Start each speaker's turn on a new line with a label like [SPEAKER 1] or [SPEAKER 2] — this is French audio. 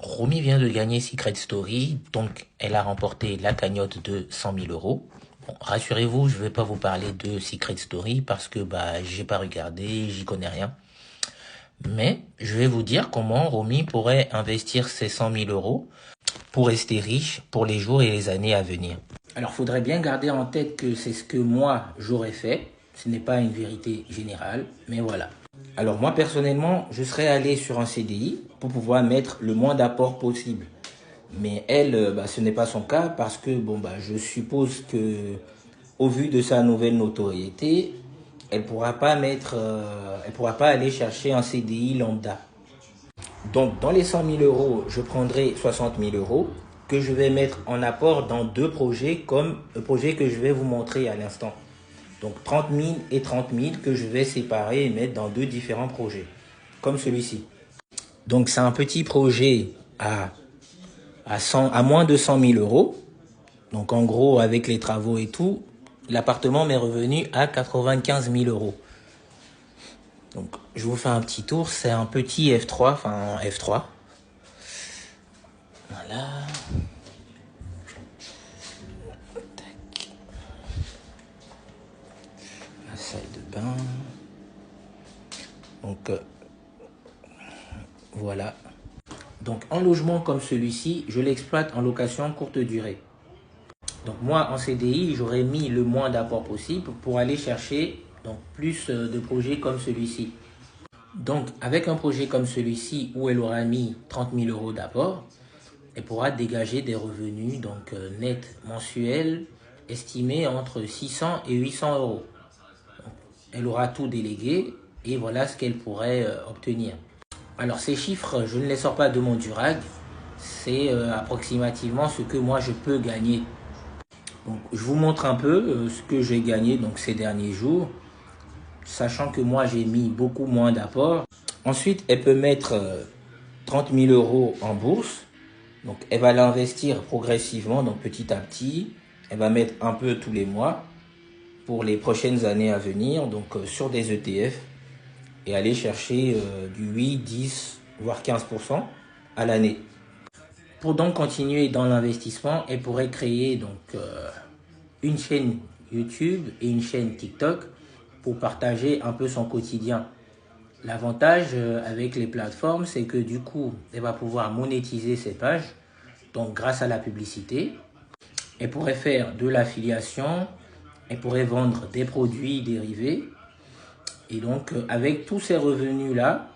[SPEAKER 1] Romy vient de gagner Secret Story, donc elle a remporté la cagnotte de 100 000 euros. Bon, rassurez-vous, je vais pas vous parler de Secret Story parce que j'ai pas regardé, j'y connais rien. Mais je vais vous dire comment Romy pourrait investir ses 100 000 euros pour rester riche pour les jours et les années à venir. Alors, faudrait bien garder en tête que c'est ce que moi j'aurais fait. Ce n'est pas une vérité générale, mais voilà. Alors moi personnellement, je serais allé sur un CDI pour pouvoir mettre le moins d'apport possible. Mais elle, ce n'est pas son cas parce que je suppose que au vu de sa nouvelle notoriété, elle pourra pas aller chercher un CDI lambda. Donc dans les 100 000 euros, je prendrai 60 000 euros que je vais mettre en apport dans deux projets comme le projet que je vais vous montrer à l'instant. Donc 30 000 et 30 000 que je vais séparer et mettre dans deux différents projets, comme celui-ci. Donc c'est un petit projet à moins de 100 000 euros. Donc en gros, avec les travaux et tout, l'appartement m'est revenu à 95 000 euros. Donc je vous fais un petit tour, c'est un petit F3, enfin un F3. Voilà. Tac. La salle de bain. Donc voilà. Donc un logement comme celui-ci, je l'exploite en location courte durée. Donc moi en CDI, j'aurais mis le moins d'apport possible pour aller chercher donc plus de projets comme celui-ci. Donc avec un projet comme celui-ci où elle aura mis 30 000 euros d'apport, elle pourra dégager des revenus nets mensuels estimés entre 600 et 800 euros. Donc, elle aura tout délégué et voilà ce qu'elle pourrait obtenir. Alors ces chiffres, je ne les sors pas de mon durag, c'est approximativement ce que moi je peux gagner. Donc je vous montre un peu ce que j'ai gagné donc ces derniers jours, sachant que moi j'ai mis beaucoup moins d'apport. Ensuite, elle peut mettre 30 000 euros en bourse. Donc elle va l'investir progressivement, donc petit à petit. Elle va mettre un peu tous les mois pour les prochaines années à venir, donc sur des ETF et aller chercher du 8, 10, voire 15% à l'année. Pour donc continuer dans l'investissement, elle pourrait créer une chaîne YouTube et une chaîne TikTok pour partager un peu son quotidien. L'avantage avec les plateformes, c'est que du coup, elle va pouvoir monétiser ses pages, donc grâce à la publicité. Elle pourrait faire de l'affiliation, elle pourrait vendre des produits dérivés. Et donc, avec tous ces revenus-là,